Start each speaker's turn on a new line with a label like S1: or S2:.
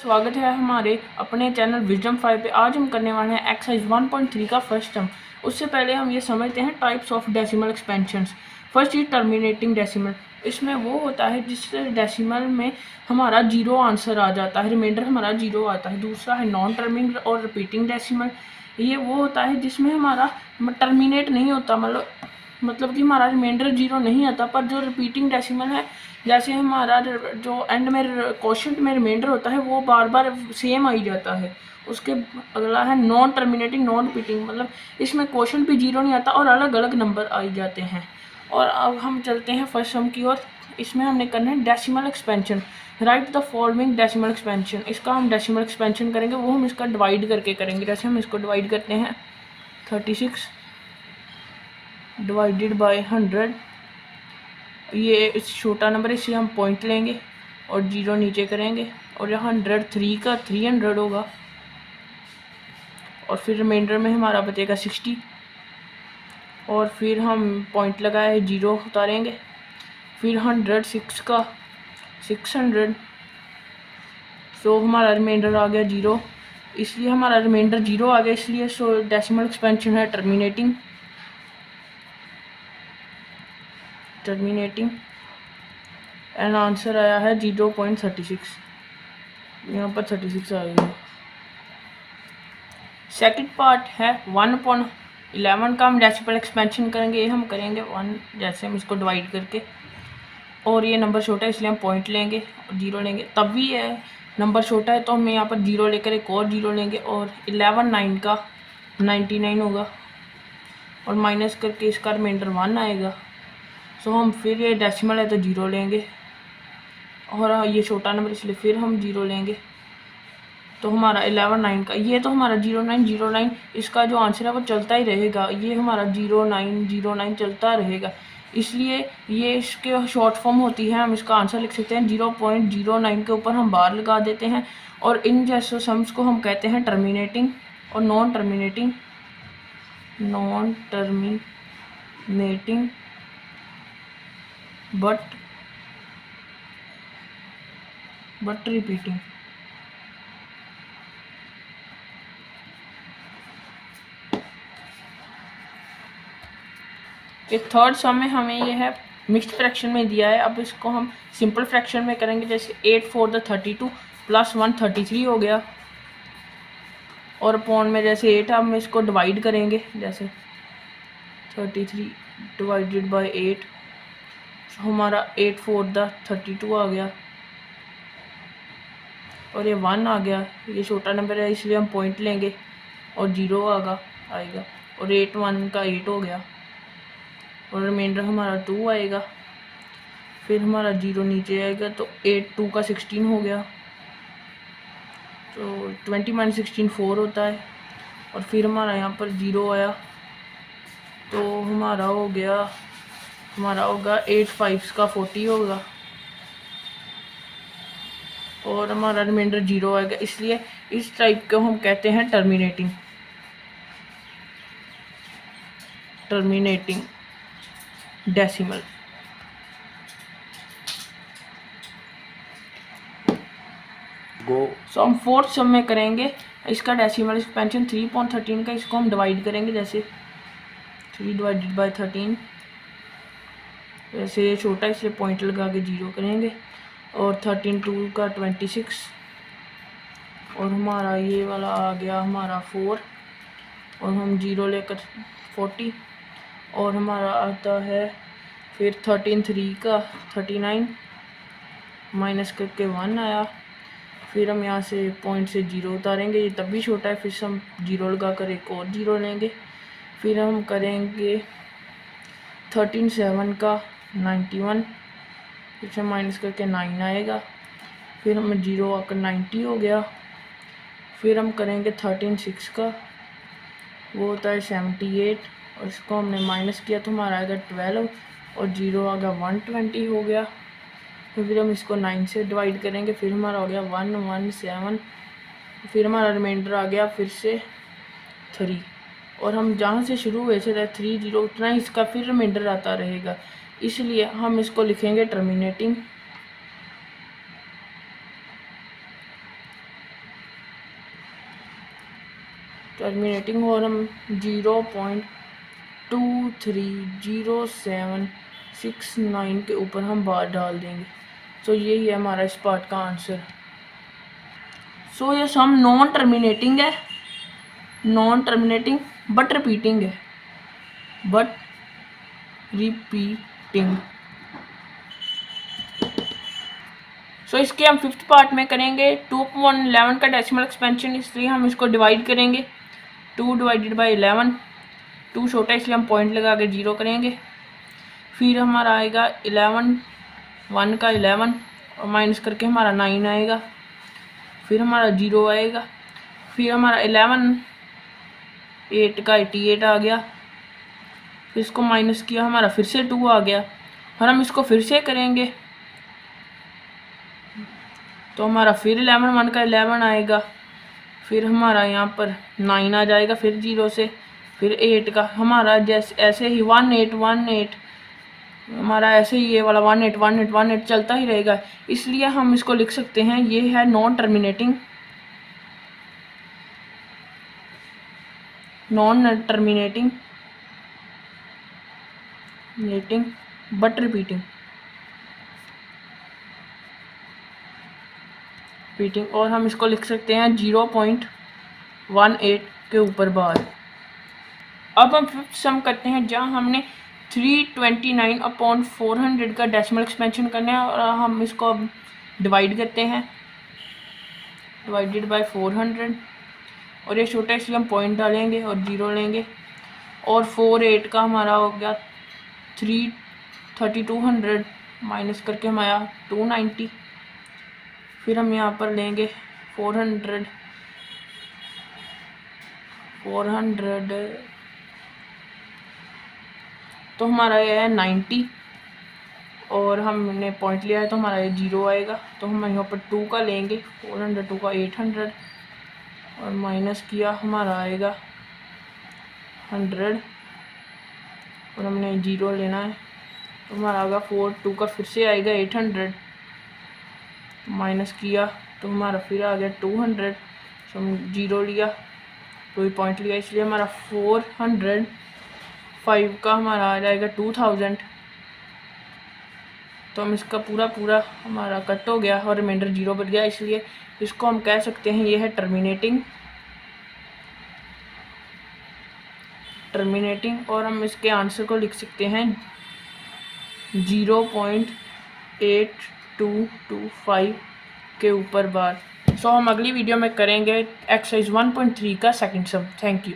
S1: स्वागत है हमारे अपने चैनल विजडम 5 पे। आज हम करने वाले हैं एक्सरसाइज 1.3 का फर्स्ट टर्म। उससे पहले हम ये समझते हैं types of decimal expansions. First is terminating decimal. इसमें वो होता है जिससे डेसिमल में हमारा जीरो आंसर आ जाता है, रिमाइंडर हमारा जीरो आता है। दूसरा है नॉन टर्मिंग और रिपीटिंग डेसिमल। ये वो होता है जिसमें हमारा टर्मिनेट नहीं होता, मतलब कि हमारा रिमाइंडर जीरो नहीं आता, पर जो रिपीटिंग डेसिमल है, जैसे हमारा जो एंड में क्वोशंट में रिमाइंडर होता है वो बार बार सेम आई जाता है। उसके अगला है नॉन टर्मिनेटिंग नॉन रिपीटिंग, मतलब इसमें क्वोशंट भी जीरो नहीं आता और अलग अलग नंबर आई जाते हैं। और अब हम चलते हैं फर्स्ट सम की ओर। इसमें हमने करना है decimal expansion. Right the following decimal expansion. इसका हम डेसिमल एक्सपेंशन करेंगे, वो हम इसका डिवाइड करके करेंगे। जैसे हम इसको डिवाइड करते हैं 36 डिवाइडेड बाय 100। ये छोटा नंबर है, इसलिए हम पॉइंट लेंगे और जीरो नीचे करेंगे, और यहाँ 103 का 300 होगा, और फिर रिमाइंडर में हमारा बचेगा 60, और फिर हम पॉइंट लगाए जीरो उतारेंगे, फिर 106 का 600। सो हमारा रिमाइंडर आ गया जीरो, इसलिए हमारा रिमाइंडर जीरो आ गया, इसलिए सो डेसिमल एक्सपेंशन है टर्मिनेटिंग एंड आंसर आया है 0.36। यहाँ पर 36 आ गई है। सेकंड पार्ट है 1/11 का हम डेसिमल एक्सपेंशन करेंगे। ये हम करेंगे 1, जैसे हम इसको डिवाइड करके, और ये नंबर छोटा है इसलिए हम पॉइंट लेंगे और जीरो लेंगे। तब भी है नंबर छोटा है तो हम यहाँ पर जीरो लेकर एक और जीरो लेंगे, और 11 9 का 99 होगा, और माइनस करके इसका रिमाइंडर 1 आएगा। सो हम फिर ये डेसिमल है तो जीरो लेंगे, और ये छोटा नंबर इसलिए फिर हम जीरो लेंगे, तो हमारा 11 9 का ये तो हमारा 0909, इसका जो आंसर है वो चलता ही रहेगा। ये हमारा 0909 चलता रहेगा, इसलिए ये इसके शॉर्ट फॉर्म होती है। हम इसका आंसर लिख सकते हैं 0.09 के ऊपर हम बार लगा देते हैं, और इन जैसे सम्स को हम कहते हैं टर्मिनेटिंग और नॉन टर्मिनेटिंग बट रिपीटिंग। एक थर्ड सम में हमें ये है मिक्स्ड फ्रैक्शन में दिया है। अब इसको हम सिंपल फ्रैक्शन में करेंगे। जैसे 8 4 32 प्लस 1 33 हो गया, और अपॉन में जैसे 8 हम इसको डिवाइड करेंगे। जैसे 33 डिवाइडेड बाय 8, हमारा 8 4 32 आ गया, और ये 1 आ गया। ये छोटा नंबर है इसलिए हम पॉइंट लेंगे और जीरो आएगा, और 8 1 का 8 हो गया, और रिमाइंडर हमारा 2 आएगा। फिर हमारा जीरो नीचे आएगा, तो 8 2 का 16 हो गया, तो 20 - 16 4 होता है, और फिर हमारा यहाँ पर जीरो आया, तो हमारा होगा 8 5 का 40 होगा, और हमारा रिमाइंडर जीरो आएगा। इसलिए इस टाइप को हम कहते हैं टर्मिनेटिंग डेसिमल। सो हम फोर्थ सम में करेंगे इसका डेसिमल एक्सपेंशन 3.13 का। इसको हम डिवाइड करेंगे। जैसे 3 डिवाइडेड बाय 13, वैसे ये छोटा इसलिए पॉइंट लगा के जीरो करेंगे, और 13 2 का 26, और हमारा ये वाला आ गया हमारा 4, और हम जीरो लेकर 40, और हमारा आता है फिर 13 3 का 39, माइनस करके 1 आया। फिर हम यहाँ से पॉइंट से जीरो उतारेंगे, ये तब भी छोटा है, फिर से हम जीरो लगा कर एक और जीरो लेंगे। फिर हम करेंगे 13 7 का 91, फिर से माइनस करके 9 आएगा, फिर हमें जीरो आकर 90 हो गया। फिर हम करेंगे 13 6 का, वो होता है 78, और इसको हमने माइनस किया तो हमारा आएगा 12, और जीरो आ गया 120 हो गया। फिर हम इसको 9 से डिवाइड करेंगे, फिर हमारा हो गया 117, फिर हमारा रिमाइंडर आ गया फिर से 3, और हम जहाँ से शुरू हुए थे 3 0, उतना ही इसका फिर रिमाइंडर आता रहेगा। इसलिए हम इसको लिखेंगे टर्मिनेटिंग, और हम 0.230769 के ऊपर हम बार डाल देंगे। सो यही है हमारा इस पार्ट का आंसर। सो ये सम नॉन टर्मिनेटिंग है, नॉन टर्मिनेटिंग बट रिपीटिंग है, बट रिपीटिंग। सो इसके हम 5th पार्ट में करेंगे 2/11 का डेसिमल एक्सपेंशन, इसलिए हम इसको डिवाइड करेंगे। 2 डिवाइडेड बाई 11, 2 छोटा इसलिए हम पॉइंट लगा के 0 करेंगे। फिर हमारा आएगा 11, 1 का 11 और माइनस करके हमारा 9 आएगा। फिर हमारा 0 आएगा। फिर हमारा 11, 8 का 88 आ गया। फिर इसको माइनस किया, हमारा फिर से 2 आ गया, और हम इसको फिर से करेंगे तो हमारा फिर 11, 1 का 11 आएगा। फिर हमारा यहाँ पर 9 आ जाएगा, फिर 0 से, फिर 8 का हमारा जैसे ऐसे ही 1 8 1 8 हमारा ऐसे ही ये वाला 1 8 1 8 1 8 चलता ही रहेगा। इसलिए हम इसको लिख सकते हैं, ये है non terminating, non terminating but repeating, और हम इसको लिख सकते हैं 0.18 के ऊपर बार। अब हम 5th सम करते हैं, जहां हमने 329/400 का डेसिमल एक्सपेंशन करना है, और हम इसको अब डिवाइड करते हैं, डिवाइडेड बाय 400, और ये छोटा इसलिए हम पॉइंट डालेंगे और 0 लेंगे। और 48 का हमारा हो गया 3200 माइनस करके हमारा 290। फिर हम यहाँ पर लेंगे 400 तो हमारा ये है 90, और हमने पॉइंट लिया है तो हमारा ये 0 आएगा। तो हम यहाँ पर 2 का लेंगे, 402 का 800, और माइनस किया हमारा आएगा 100, और हमने 0 लेना है तो हमारा आएगा 2 का फिर से आएगा 800, माइनस किया तो हमारा फिर आ गया 200। तो हम 0 लिया, 2 पॉइंट लिया, इसलिए हमारा 405 का हमारा आ जाएगा 2000। तो हम इसका पूरा हमारा कट हो गया और रिमाइंडर 0 बच गया, इसलिए इसको हम कह सकते हैं ये है टर्मिनेटिंग, और हम इसके आंसर को लिख सकते हैं 0.8225 के ऊपर बार। सो हम अगली वीडियो में करेंगे एक्सरसाइज 1.3 का सेकंड सम। Thank you.